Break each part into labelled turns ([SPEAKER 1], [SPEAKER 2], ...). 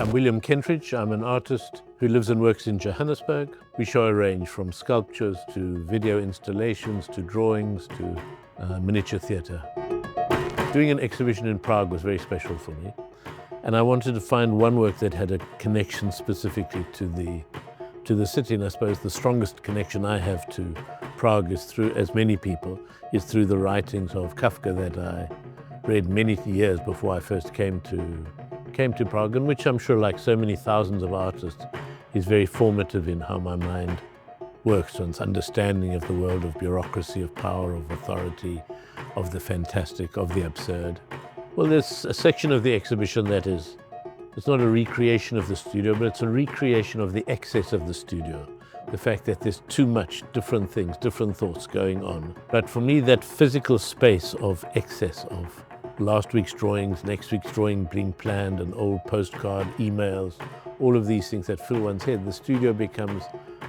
[SPEAKER 1] I'm William Kentridge. I'm an artist who lives and works in Johannesburg. We show a range from sculptures to video installations to drawings to miniature theatre. Doing an exhibition in Prague was very special for me, and I wanted to find one work that had a connection specifically to the city. And I suppose the strongest connection I have to Prague is through, as many people, is through the writings of Kafka that I read many years before I first came to Prague, and which I'm sure, like so many thousands of artists, is very formative in how my mind works, and its understanding of the world of bureaucracy, of power, of authority, of the fantastic, of the absurd. Well, there's a section of the exhibition that is, it's not a recreation of the studio, but it's a recreation of the excess of the studio. The fact that there's too much different things, different thoughts going on. But for me, that physical space of excess of last week's drawings, next week's drawing being planned, an old postcard, emails, all of these things that fill one's head, the studio becomes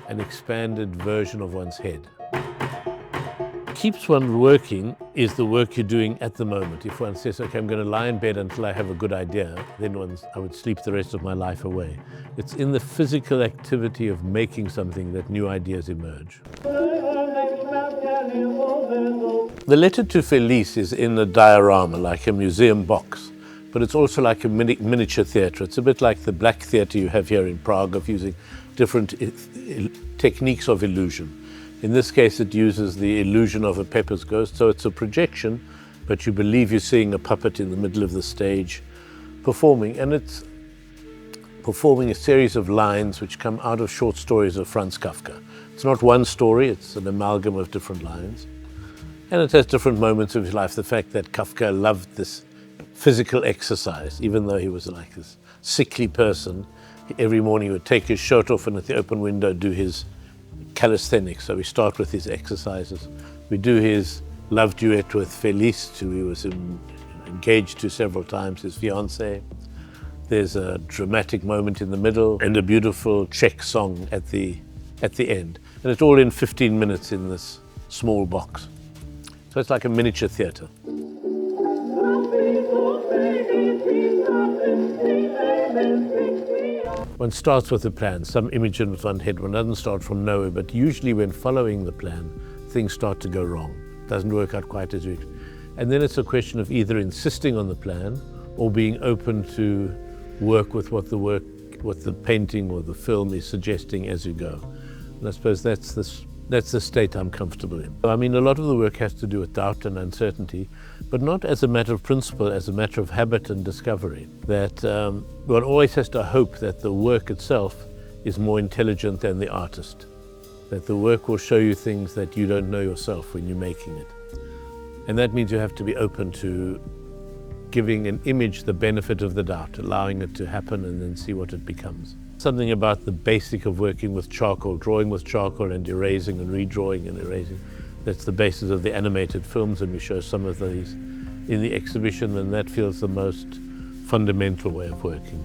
[SPEAKER 1] an expanded version of one's head. What keeps one working is the work you're doing at the moment. If one says, okay, I'm going to lie in bed until I have a good idea, then I would sleep the rest of my life away. It's in the physical activity of making something that new ideas emerge. The letter to Felice is in a diorama, like a museum box, but it's also like a miniature theatre. It's a bit like the black theatre you have here in Prague, of using different techniques of illusion. In this case, it uses the illusion of a Pepper's Ghost, so it's a projection, but you believe you're seeing a puppet in the middle of the stage performing, and it's performing a series of lines which come out of short stories of Franz Kafka. It's not one story, it's an amalgam of different lines. And it has different moments of his life. The fact that Kafka loved this physical exercise, even though he was like this sickly person, every morning he would take his shirt off and at the open window do his calisthenics. So we start with his exercises. We do his love duet with Felice, who he was engaged to several times, his fiancée. There's a dramatic moment in the middle and a beautiful Czech song at the end. And it's all in 15 minutes in this small box. So it's like a miniature theatre. One starts with a plan, some image in one's head. One doesn't start from nowhere, but usually when following the plan, things start to go wrong. It doesn't work out quite as you expect. And then it's a question of either insisting on the plan or being open to work with what the painting or the film is suggesting as you go. And I suppose that's the state I'm comfortable in. I mean, a lot of the work has to do with doubt and uncertainty, but not as a matter of principle, as a matter of habit and discovery. That one always has to hope that the work itself is more intelligent than the artist. That the work will show you things that you don't know yourself when you're making it. And that means you have to be open to giving an image the benefit of the doubt, allowing it to happen and then see what it becomes. Something about the basic of working with charcoal, drawing with charcoal and erasing and redrawing and erasing. That's the basis of the animated films, and we show some of these in the exhibition, and that feels the most fundamental way of working.